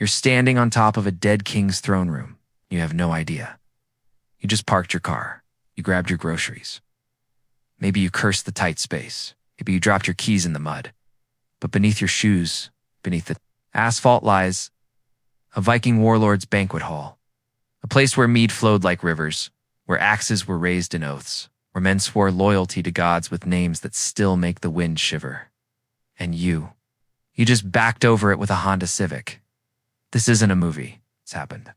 You're standing on top of a dead king's throne room. You have no idea. You just parked your car. You grabbed your groceries. Maybe you cursed the tight space. Maybe you dropped your keys in the mud. But beneath your shoes, beneath the asphalt lies a Viking warlord's banquet hall. A place where mead flowed like rivers, where axes were raised in oaths, where men swore loyalty to gods with names that still make the wind shiver. And you just backed over it with a Honda Civic. This isn't a movie. It's happened.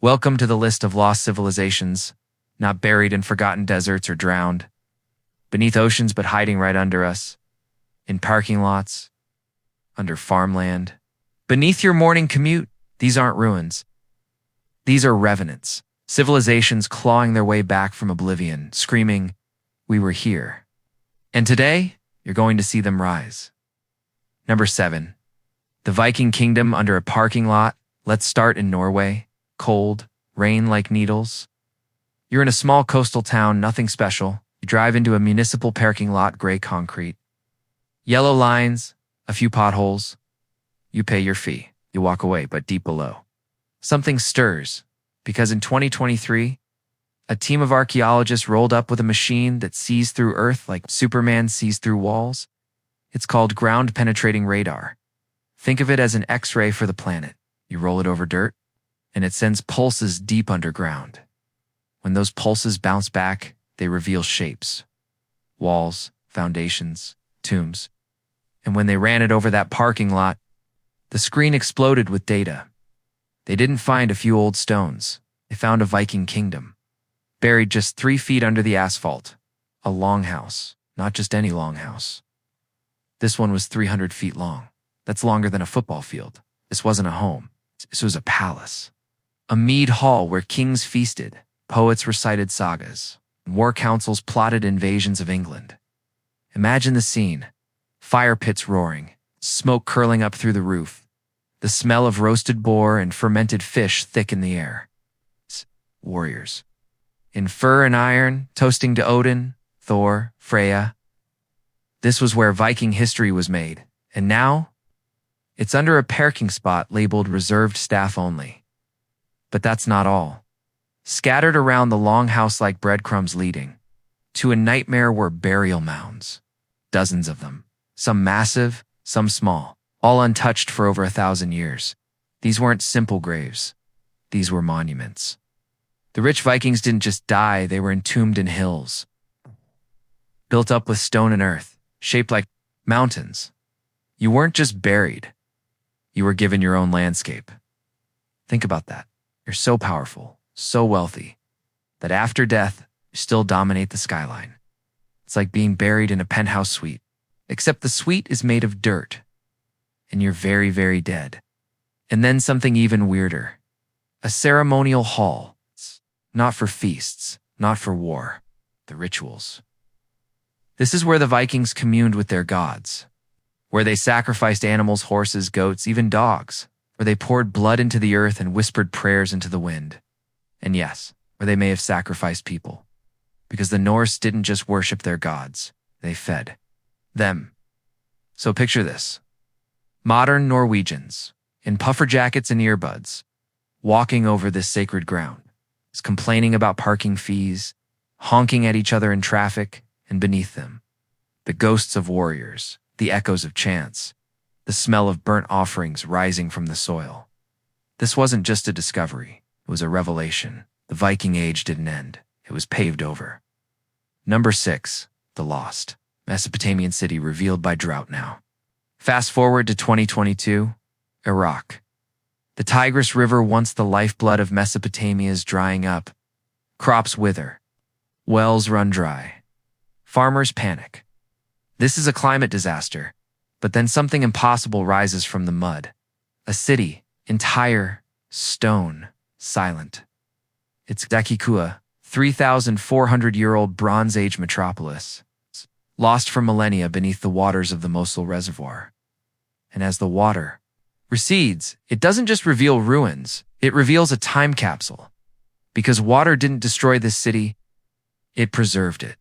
Welcome to the list of lost civilizations, not buried in forgotten deserts or drowned, beneath oceans but hiding right under us, in parking lots, under farmland, beneath your morning commute. These aren't ruins. These are revenants, civilizations clawing their way back from oblivion, screaming, "We were here." And today, you're going to see them rise. Number 7. The Viking Kingdom under a parking lot. Let's start in Norway. Cold, rain like needles. You're in a small coastal town, nothing special. You drive into a municipal parking lot, gray concrete. Yellow lines, a few potholes. You pay your fee. You walk away, but deep below, something stirs, because in 2023, a team of archaeologists rolled up with a machine that sees through Earth like Superman sees through walls. It's called ground-penetrating radar. Think of it as an X-ray for the planet. You roll it over dirt, and it sends pulses deep underground. When those pulses bounce back, they reveal shapes. Walls, foundations, tombs. And when they ran it over that parking lot, the screen exploded with data. They didn't find a few old stones. They found a Viking kingdom, buried just 3 feet under the asphalt. A longhouse, not just any longhouse. This one was 300 feet long. That's longer than a football field. This wasn't a home. This was a palace. A mead hall where kings feasted, poets recited sagas, and war councils plotted invasions of England. Imagine the scene. Fire pits roaring, smoke curling up through the roof, the smell of roasted boar and fermented fish thick in the air. Warriors. In fur and iron, toasting to Odin, Thor, Freya. This was where Viking history was made, and now it's under a parking spot labeled reserved staff only. But that's not all. Scattered around the longhouse like breadcrumbs leading to a nightmare were burial mounds. Dozens of them. Some massive, some small, all untouched for over 1,000 years. These weren't simple graves. These were monuments. The rich Vikings didn't just die, they were entombed in hills, built up with stone and earth, shaped like mountains. You weren't just buried. You were given your own landscape. Think about that. You're so powerful, so wealthy, that after death, you still dominate the skyline. It's like being buried in a penthouse suite, except the suite is made of dirt, and you're very, very dead. And then something even weirder. A ceremonial hall. Not for feasts, not for war, the rituals. This is where the Vikings communed with their gods, where they sacrificed animals, horses, goats, even dogs, where they poured blood into the earth and whispered prayers into the wind. And yes, where they may have sacrificed people, because the Norse didn't just worship their gods, they fed them. So picture this. Modern Norwegians, in puffer jackets and earbuds, walking over this sacred ground, is complaining about parking fees, honking at each other in traffic, and beneath them, the ghosts of warriors, the echoes of chants, the smell of burnt offerings rising from the soil. This wasn't just a discovery, it was a revelation. The Viking Age didn't end, it was paved over. Number 6, the lost Mesopotamian city revealed by drought now. Fast forward to 2022, Iraq. The Tigris River, once the lifeblood of Mesopotamia, is drying up. Crops wither. Wells run dry. Farmers panic. This is a climate disaster, but then something impossible rises from the mud. A city, entire, stone, silent. It's Zakhiku, 3,400-year-old Bronze Age metropolis, lost for millennia beneath the waters of the Mosul Reservoir. And as the water recedes, it doesn't just reveal ruins, it reveals a time capsule. Because water didn't destroy this city, it preserved it,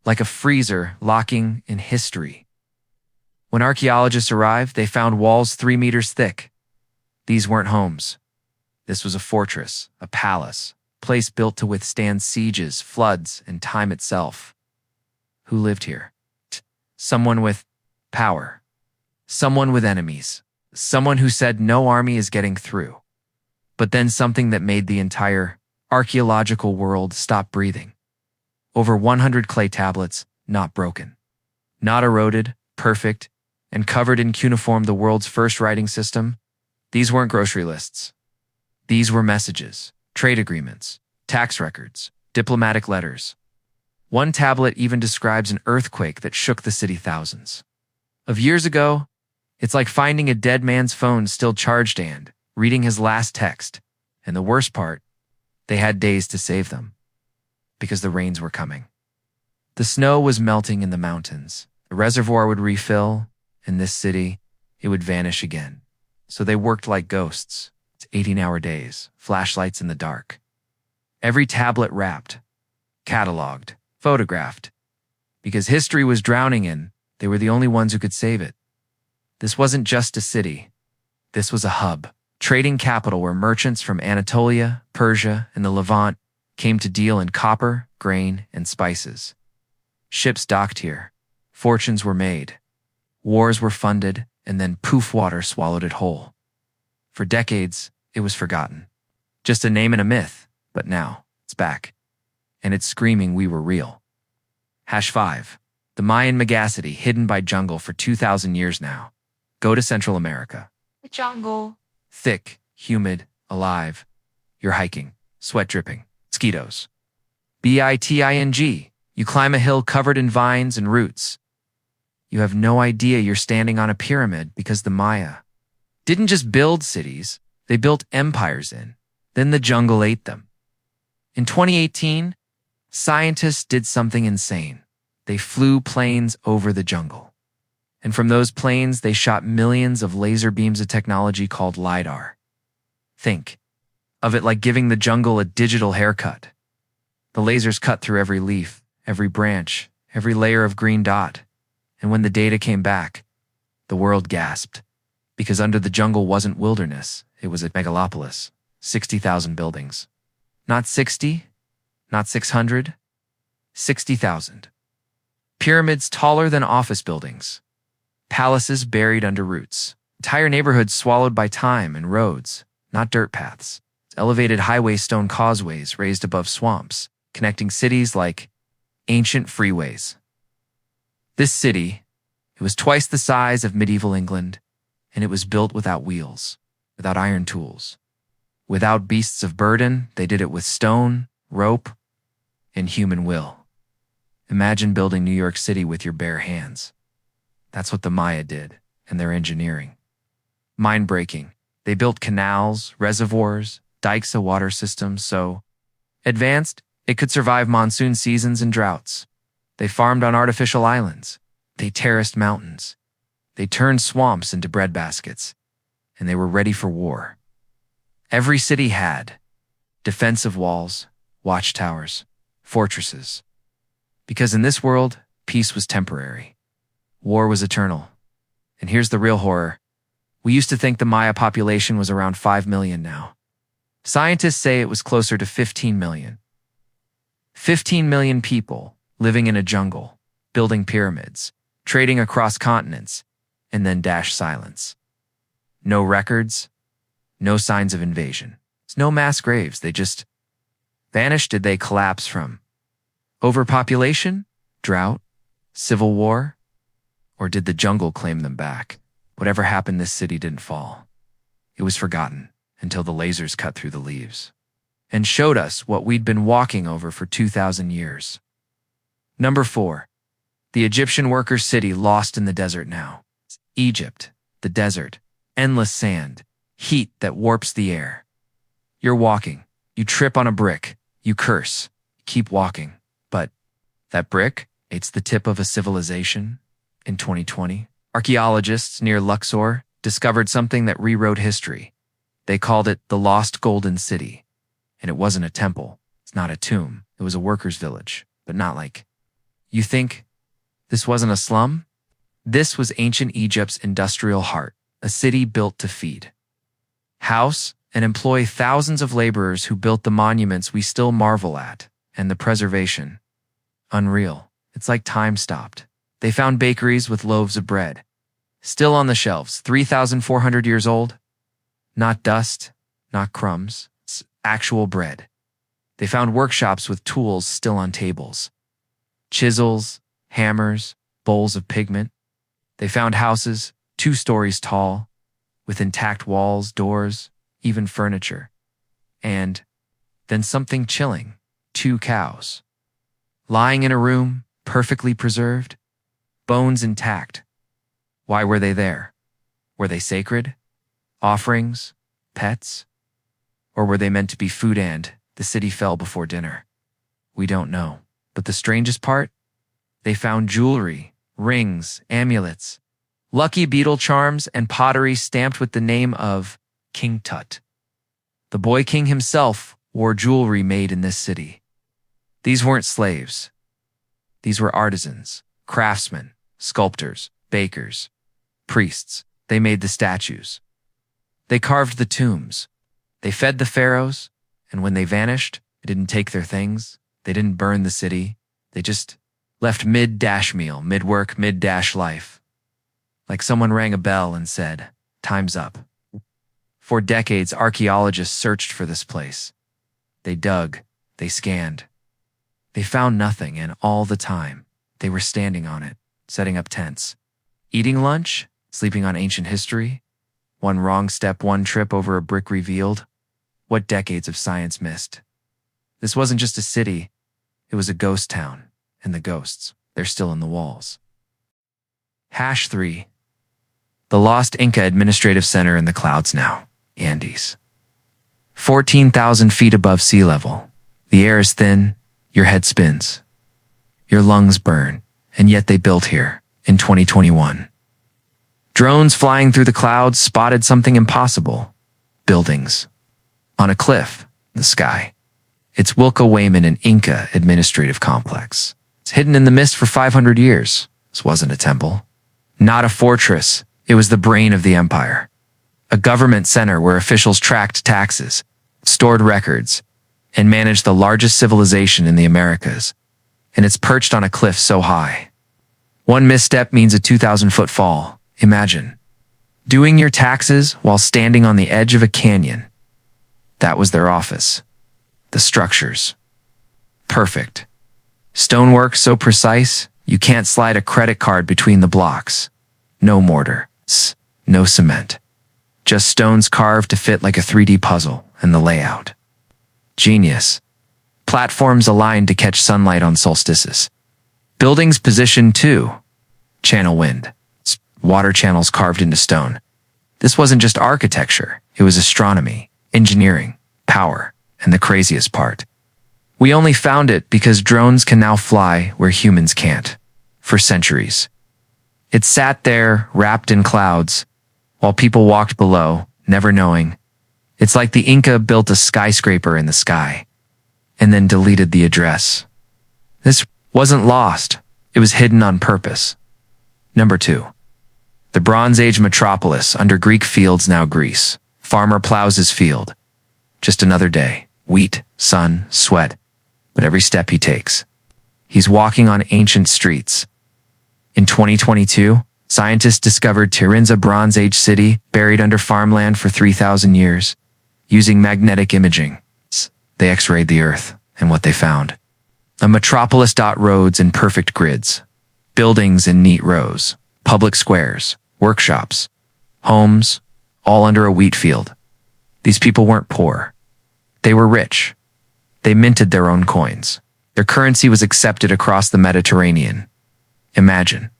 like a freezer locking in history. When archaeologists arrived, they found walls 3 meters thick, These weren't homes. This was a fortress, a palace, a place built to withstand sieges, floods, and time itself. Who lived here? Someone with power. Someone with enemies. Someone who said no army is getting through. But then something that made the entire archaeological world stop breathing. Over 100 clay tablets, not broken. Not eroded, perfect, and covered in cuneiform, the world's first writing system. These weren't grocery lists. These were messages, trade agreements, tax records, diplomatic letters. One tablet even describes an earthquake that shook the city thousands of years ago. It's like finding a dead man's phone still charged and reading his last text. And the worst part, they had days to save them because the rains were coming. The snow was melting in the mountains. The reservoir would refill. In this city, it would vanish again. So they worked like ghosts. It's 18-hour days, flashlights in the dark. Every tablet wrapped, cataloged, photographed. Because history was drowning in, they were the only ones who could save it. This wasn't just a city. This was a hub, trading capital where merchants from Anatolia, Persia, and the Levant came to deal in copper, grain, and spices. Ships docked here. Fortunes were made. Wars were funded, and then poof, water swallowed it whole. For decades, it was forgotten. Just a name and a myth, but now it's back. And it's screaming we were real. #5. The Mayan megacity hidden by jungle for 2,000 years now. Go to Central America. The jungle. Thick, humid, alive. You're hiking, sweat dripping, mosquitoes. Biting. You climb a hill covered in vines and roots. You have no idea you're standing on a pyramid because the Maya didn't just build cities, they built empires in. Then the jungle ate them. In 2018, scientists did something insane. They flew planes over the jungle. And from those planes, they shot millions of laser beams of technology called LiDAR. Think of it like giving the jungle a digital haircut. The lasers cut through every leaf, every branch, every layer of green dot. And when the data came back, the world gasped. Because under the jungle wasn't wilderness, it was a megalopolis, 60,000 buildings. Not 60, not 600, 60,000. Pyramids taller than office buildings. Palaces buried under roots. Entire neighborhoods swallowed by time and roads, not dirt paths. Elevated highway stone causeways raised above swamps, connecting cities like ancient freeways. This city, it was twice the size of medieval England, and it was built without wheels, without iron tools. Without beasts of burden, they did it with stone, rope, and human will. Imagine building New York City with your bare hands. That's what the Maya did, and their engineering. Mind-breaking. They built canals, reservoirs, dikes, and water systems so advanced it could survive monsoon seasons and droughts. They farmed on artificial islands. They terraced mountains. They turned swamps into bread baskets. And they were ready for war. Every city had defensive walls, watchtowers, fortresses. Because in this world, peace was temporary. War was eternal. And here's the real horror. We used to think the Maya population was around 5 million now. Scientists say it was closer to 15 million. 15 million people living in a jungle, building pyramids, trading across continents, and then silence. No records, no signs of invasion. No mass graves, they just vanished. Did they collapse from overpopulation, drought, civil war? Or did the jungle claim them back? Whatever happened, this city didn't fall. It was forgotten until the lasers cut through the leaves and showed us what we'd been walking over for 2,000 years. #4. The Egyptian worker city lost in the desert now. Egypt, the desert, endless sand, heat that warps the air. You're walking, you trip on a brick, you curse, keep walking. But that brick, it's the tip of a civilization. In 2020, archaeologists near Luxor discovered something that rewrote history. They called it the Lost Golden City. And it wasn't a temple. It's not a tomb. It was a workers' village, but not like. You think this wasn't a slum? This was ancient Egypt's industrial heart, a city built to feed. house and employ thousands of laborers who built the monuments we still marvel at, and the preservation. Unreal. It's like time stopped. They found bakeries with loaves of bread, still on the shelves, 3,400 years old. Not dust, not crumbs, it's actual bread. They found workshops with tools still on tables. Chisels, hammers, bowls of pigment. They found houses, 2 stories tall, with intact walls, doors, even furniture. And then something chilling, 2 cows. Lying in a room, perfectly preserved, bones intact. Why were they there? Were they sacred? Offerings? Pets? Or were they meant to be food and the city fell before dinner? We don't know. But the strangest part? They found jewelry, rings, amulets, lucky beetle charms, and pottery stamped with the name of King Tut. The boy king himself wore jewelry made in this city. These weren't slaves. These were artisans, craftsmen, sculptors, bakers, priests. They made the statues. They carved the tombs. They fed the pharaohs, and when they vanished, they didn't take their things. They didn't burn the city. They just left mid-meal, mid-work, mid-life. Like someone rang a bell and said, "Time's up." For decades, archaeologists searched for this place. They dug, they scanned. They found nothing, and all the time, they were standing on it, setting up tents. Eating lunch, sleeping on ancient history. One wrong step, one trip over a brick revealed what decades of science missed. This wasn't just a city, it was a ghost town, and the ghosts, they're still in the walls. #3. The lost Inca administrative center in the clouds now, Andes. 14,000 feet above sea level. The air is thin, your head spins. Your lungs burn, and yet they built here in 2021. Drones flying through the clouds spotted something impossible. Buildings. On a cliff, the sky. It's Wilca Wayman, an Inca administrative complex. It's hidden in the mist for 500 years. This wasn't a temple. Not a fortress. It was the brain of the empire. A government center where officials tracked taxes, stored records, and managed the largest civilization in the Americas. And it's perched on a cliff so high. One misstep means a 2,000-foot fall. Imagine doing your taxes while standing on the edge of a canyon. That was their office. The structures. Perfect. Stonework so precise, you can't slide a credit card between the blocks. No mortar. No cement. Just stones carved to fit like a 3D puzzle, and the layout. Genius. Platforms aligned to catch sunlight on solstices. Buildings positioned too. Channel wind. Water channels carved into stone. This wasn't just architecture. It was astronomy, engineering, power, and the craziest part. We only found it because drones can now fly where humans can't. For centuries. It sat there, wrapped in clouds, while people walked below, never knowing. It's like the Inca built a skyscraper in the sky, and then deleted the address. This wasn't lost. It was hidden on purpose. #2. The Bronze Age metropolis under Greek fields, now Greece. Farmer plows his field. Just another day. Wheat, sun, sweat. But every step he takes, he's walking on ancient streets. In 2022, scientists discovered Tirinza Bronze Age city buried under farmland for 3,000 years. Using magnetic imaging, they x-rayed the earth, and what they found. A metropolis. Roads in perfect grids. Buildings in neat rows. Public squares. Workshops. Homes, all under a wheat field. These people weren't poor. They were rich. They minted their own coins. Their currency was accepted across the Mediterranean. Imagine.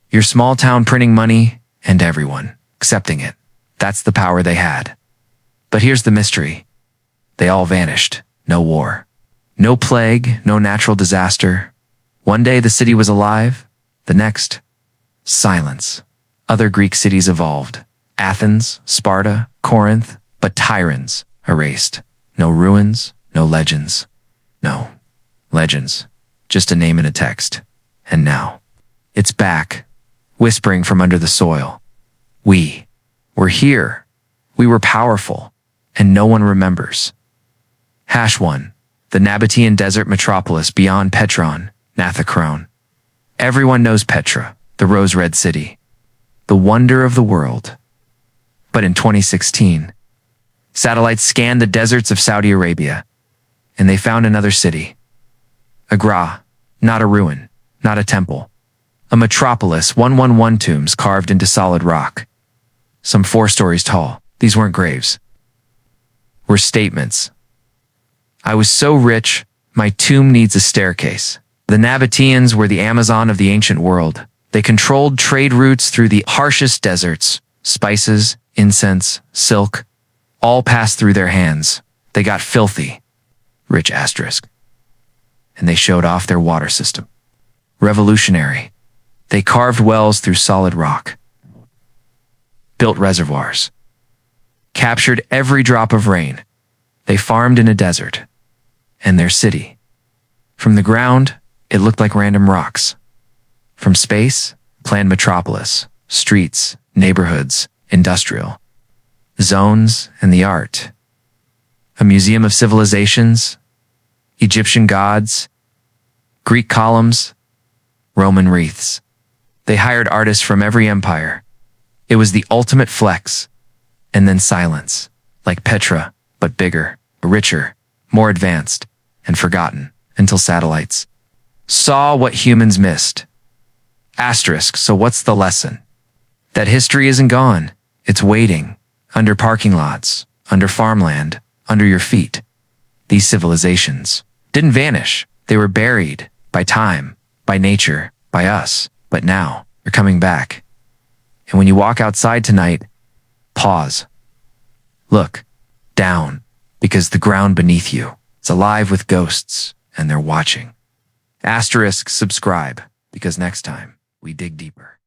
Your small town printing money, and everyone accepting it. That's the power they had. But here's the mystery. They all vanished. No war. No plague, no natural disaster. One day the city was alive. The next, silence. Other Greek cities evolved. Athens, Sparta, Corinth, but tyrants erased. No ruins, no legends. No legends. Just a name in a text. And now, it's back, whispering from under the soil. We're here. We were powerful, and no one remembers. #1. The Nabatean desert metropolis beyond Petron, Nathacron. Everyone knows Petra, the rose-red city, the wonder of the world. But in 2016, satellites scanned the deserts of Saudi Arabia, and they found another city. Hegra, not a ruin, not a temple. A metropolis, 111 tombs carved into solid rock. Some 4 stories tall. These weren't graves. Were statements. I was so rich, my tomb needs a staircase. The Nabateans were the Amazon of the ancient world. They controlled trade routes through the harshest deserts. Spices, incense, silk, all passed through their hands. They got filthy. Rich asterisk. And they showed off their water system. Revolutionary. They carved wells through solid rock. Built reservoirs. Captured every drop of rain. They farmed in a desert. And their city. From the ground, it looked like random rocks. From space, planned metropolis, streets, neighborhoods, industrial, zones, and the art. A museum of civilizations, Egyptian gods, Greek columns, Roman wreaths. They hired artists from every empire. It was the ultimate flex. And then silence, like Petra, but bigger, richer, more advanced, and forgotten, until satellites saw what humans missed. Asterisk, so what's the lesson? That history isn't gone. It's waiting, under parking lots, under farmland, under your feet. These civilizations didn't vanish. They were buried by time, by nature, by us. But now, they're coming back. And when you walk outside tonight, pause. Look down, because the ground beneath you is alive with ghosts, and they're watching. Asterisk, subscribe, because next time we dig deeper.